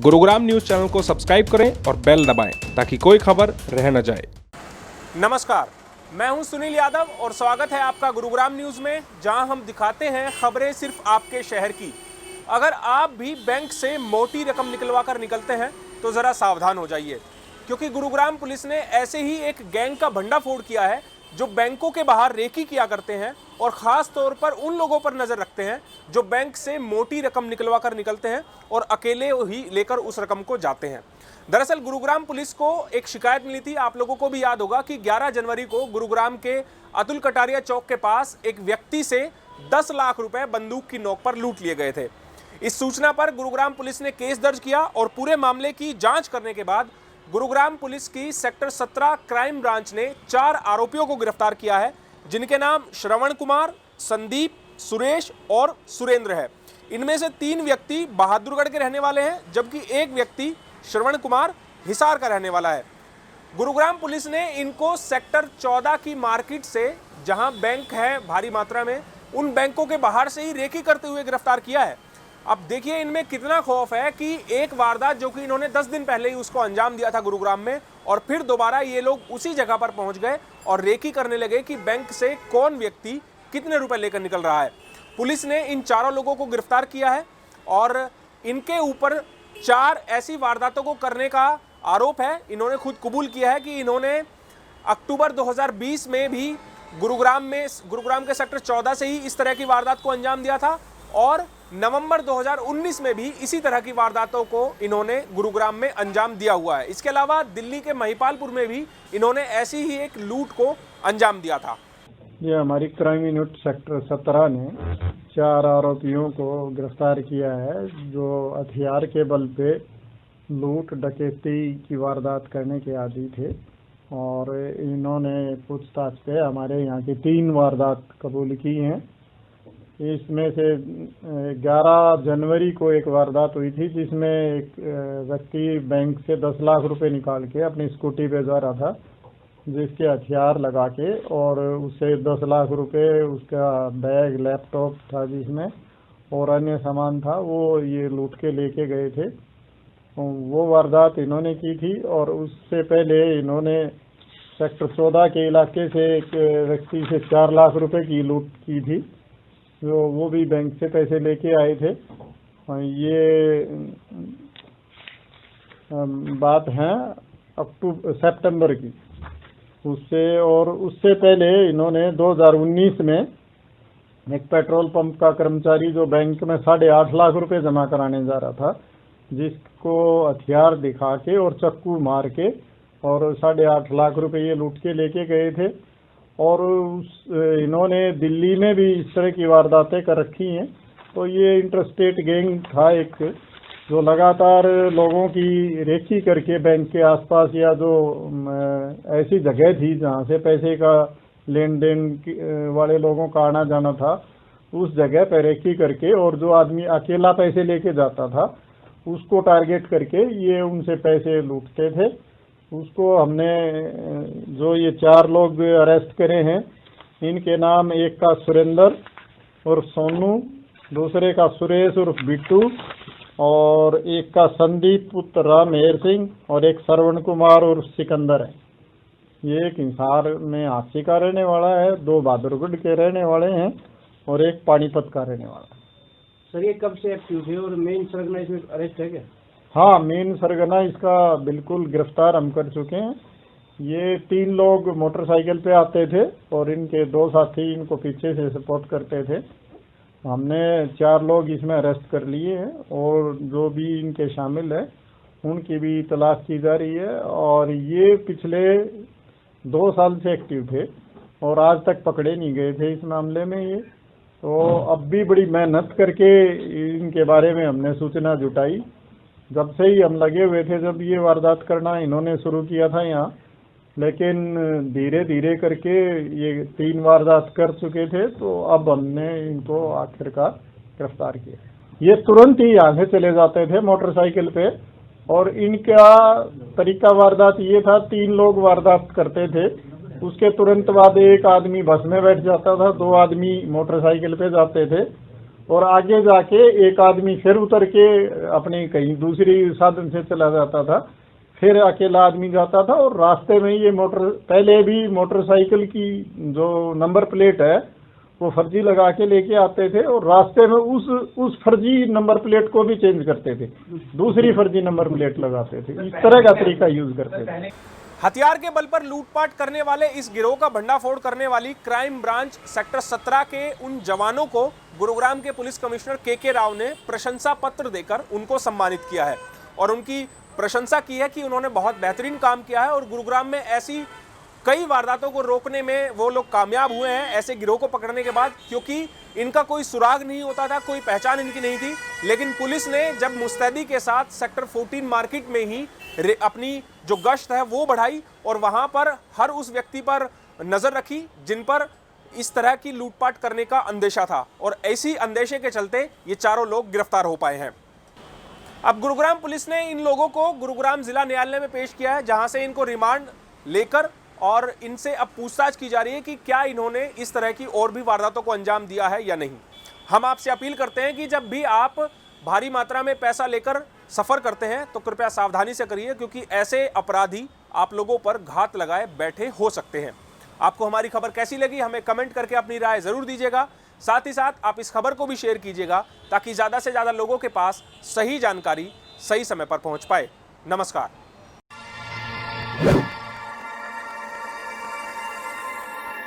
Gurugram news channel को subscribe करें और बेल दबाएं ताकि कोई खबर रह न जाए। नमस्कार, मैं हूं सुनील यादव और स्वागत है आपका गुरुग्राम न्यूज में, जहां हम दिखाते हैं खबरें सिर्फ आपके शहर की। अगर आप भी बैंक से मोटी रकम निकलवा कर निकलते हैं तो ज़रा सावधान हो जाइए, क्योंकि गुरुग्राम पुलिस ने ऐसे ही एक गैंग का भंडाफोड़ किया है जो बैंकों के बाहर रेकी किया करते हैं और ख़ास तौर पर उन लोगों पर नज़र रखते हैं जो बैंक से मोटी रकम निकलवा कर निकलते हैं और अकेले ही लेकर उस रकम को जाते हैं। दरअसल गुरुग्राम पुलिस को एक शिकायत मिली थी। आप लोगों को भी याद होगा कि 11 जनवरी को गुरुग्राम के अतुल कटारिया चौक के पास एक व्यक्ति से 10 लाख रुपए बंदूक की नोक पर लूट लिए गए थे। इस सूचना पर गुरुग्राम पुलिस ने केस दर्ज किया और पूरे मामले की जांच करने के बाद गुरुग्राम पुलिस की सेक्टर 17 क्राइम ब्रांच ने 4 आरोपियों को गिरफ्तार किया है, जिनके नाम श्रवण कुमार, संदीप, सुरेश और सुरेंद्र है। इनमें से 3 व्यक्ति बहादुरगढ़ के रहने वाले हैं, जबकि एक व्यक्ति श्रवण कुमार हिसार का रहने वाला है। गुरुग्राम पुलिस ने इनको सेक्टर 14 की मार्केट से, जहां बैंक है भारी मात्रा में, उन बैंकों के बाहर से ही रेकी करते हुए गिरफ्तार किया है। अब देखिए इनमें कितना खौफ है कि एक वारदात जो कि इन्होंने 10 दिन पहले ही उसको अंजाम दिया था गुरुग्राम में, और फिर दोबारा ये लोग उसी जगह पर पहुंच गए और रेकी करने लगे कि बैंक से कौन व्यक्ति कितने रुपए लेकर निकल रहा है। पुलिस ने इन चारों लोगों को गिरफ्तार किया है और इनके ऊपर 4 ऐसी वारदातों को करने का आरोप है। इन्होंने खुद कबूल किया है कि इन्होंने अक्टूबर 2020 में भी गुरुग्राम के सेक्टर 14 से ही इस तरह की वारदात को अंजाम दिया था और नवंबर 2019 में भी इसी तरह की वारदातों को इन्होंने गुरुग्राम में अंजाम दिया हुआ है। इसके अलावा दिल्ली के महिपालपुर में भी इन्होंने ऐसी ही एक लूट को अंजाम दिया था। ये हमारी क्राइम यूनिट सेक्टर 17 ने 4 आरोपियों को गिरफ्तार किया है, जो हथियार के बल पे लूट डकैती की वारदात करने के आदी थे और इन्होंने पूछताछ पे हमारे यहाँ की 3 वारदात कबूल की हैं। इसमें से 11 जनवरी को एक वारदात हुई थी, जिसमें एक व्यक्ति बैंक से 10 लाख रुपए निकाल के अपनी स्कूटी पे जा रहा था, जिसके हथियार लगा के, और उससे 10 लाख रुपए, उसका बैग, लैपटॉप था जिसमें और अन्य सामान था, वो ये लूट के लेके गए थे। वो वारदात इन्होंने की थी और उससे पहले इन्होंने सेक्टर 14 के इलाके से एक व्यक्ति से 4 लाख रुपए की लूट की थी, जो वो भी बैंक से पैसे लेके आए थे। ये बात है सितंबर की। उससे पहले इन्होंने 2019 में एक पेट्रोल पंप का कर्मचारी जो बैंक में 8.5 लाख रुपए जमा कराने जा रहा था, जिसको हथियार दिखा के और चक्कू मार के और 8.5 लाख रुपए ये लूट के लेके गए थे। और इन्होंने दिल्ली में भी इस तरह की वारदातें कर रखी हैं। तो ये इंटरस्टेट गैंग था एक, जो लगातार लोगों की रेकी करके बैंक के आसपास या जो ऐसी जगह थी जहां से पैसे का लेन देन वाले लोगों का आना जाना था, उस जगह पर रेकी करके, और जो आदमी अकेला पैसे लेके जाता था उसको टारगेट करके ये उनसे पैसे लूटते थे। उसको हमने, जो ये 4 लोग अरेस्ट करे हैं, इनके नाम, एक का सुरेंद्र और सोनू, दूसरे का सुरेश उर्फ बिट्टू, और एक का संदीप पुत्र राम हेर सिंह, और एक श्रवण कुमार उर्फ सिकंदर है। ये एक हिसार में हाथी का रहने वाला है, 2 बहादुरगढ़ के रहने वाले हैं और एक पानीपत का रहने वाला है। सर ये कब से एक्टिव थे और मेन सरगना इसमें अरेस्ट है क्या? हाँ, मेन सरगना इसका बिल्कुल गिरफ्तार हम कर चुके हैं। ये 3 लोग मोटरसाइकिल पे आते थे और इनके 2 साथी इनको पीछे से सपोर्ट करते थे। हमने 4 लोग इसमें अरेस्ट कर लिए हैं और जो भी इनके शामिल है उनकी भी तलाश की जा रही है। और ये पिछले 2 साल से एक्टिव थे और आज तक पकड़े नहीं गए थे इस मामले में। ये तो अब भी बड़ी मेहनत करके इनके बारे में हमने सूचना जुटाई। जब से ही हम लगे हुए थे, जब ये वारदात करना इन्होंने शुरू किया था यहाँ, लेकिन धीरे धीरे करके ये 3 वारदात कर चुके थे, तो अब हमने इनको आखिरकार गिरफ्तार किया। ये तुरंत ही यहाँ से चले जाते थे मोटरसाइकिल पे, और इनका तरीका वारदात ये था, 3 लोग वारदात करते थे, उसके तुरंत बाद एक आदमी बस में बैठ जाता था, 2 आदमी मोटरसाइकिल पे जाते थे और आगे जाके एक आदमी फिर उतर के अपने कहीं दूसरी साधन से चला जाता था, फिर अकेला आदमी जाता था। और रास्ते में ये पहले भी मोटरसाइकिल की जो नंबर प्लेट है वो फर्जी लगा के लेके आते थे, और रास्ते में उस फर्जी नंबर प्लेट को भी चेंज करते थे, दूसरी फर्जी नंबर प्लेट लगाते थे। इस तरह का तरीका यूज करते थे। हथियार के बल पर लूटपाट करने वाले इस गिरोह का भंडाफोड़ करने वाली क्राइम ब्रांच सेक्टर 17 के उन जवानों को गुरुग्राम के पुलिस कमिश्नर के राव ने प्रशंसा पत्र देकर उनको सम्मानित किया है और उनकी प्रशंसा की है कि उन्होंने बहुत बेहतरीन काम किया है और गुरुग्राम में ऐसी कई वारदातों को रोकने में वो लोग कामयाब हुए हैं ऐसे गिरोह को पकड़ने के बाद, क्योंकि इनका कोई सुराग नहीं होता था, कोई पहचान इनकी नहीं थी। लेकिन पुलिस ने जब मुस्तैदी के साथ सेक्टर 14 मार्केट में ही अपनी जो गश्त है वो बढ़ाई और वहां पर हर उस व्यक्ति पर नजर रखी जिन पर इस तरह की लूटपाट करने का अंदेशा था, और ऐसी अंदेशे के चलते ये चारों लोग गिरफ्तार हो पाए हैं। अब गुरुग्राम पुलिस ने इन लोगों को गुरुग्राम जिला न्यायालय में पेश किया है, जहां से इनको रिमांड लेकर और इनसे अब पूछताछ की जा रही है कि क्या इन्होंने इस तरह की और भी वारदातों को अंजाम दिया है या नहीं। हम आपसे अपील करते हैं कि जब भी आप भारी मात्रा में पैसा लेकर सफ़र करते हैं तो कृपया सावधानी से करिए, क्योंकि ऐसे अपराधी आप लोगों पर घात लगाए बैठे हो सकते हैं। आपको हमारी खबर कैसी लगी हमें कमेंट करके अपनी राय ज़रूर दीजिएगा। साथ ही साथ आप इस खबर को भी शेयर कीजिएगा ताकि ज़्यादा से ज़्यादा लोगों के पास सही जानकारी सही समय पर पहुँच पाए। नमस्कार।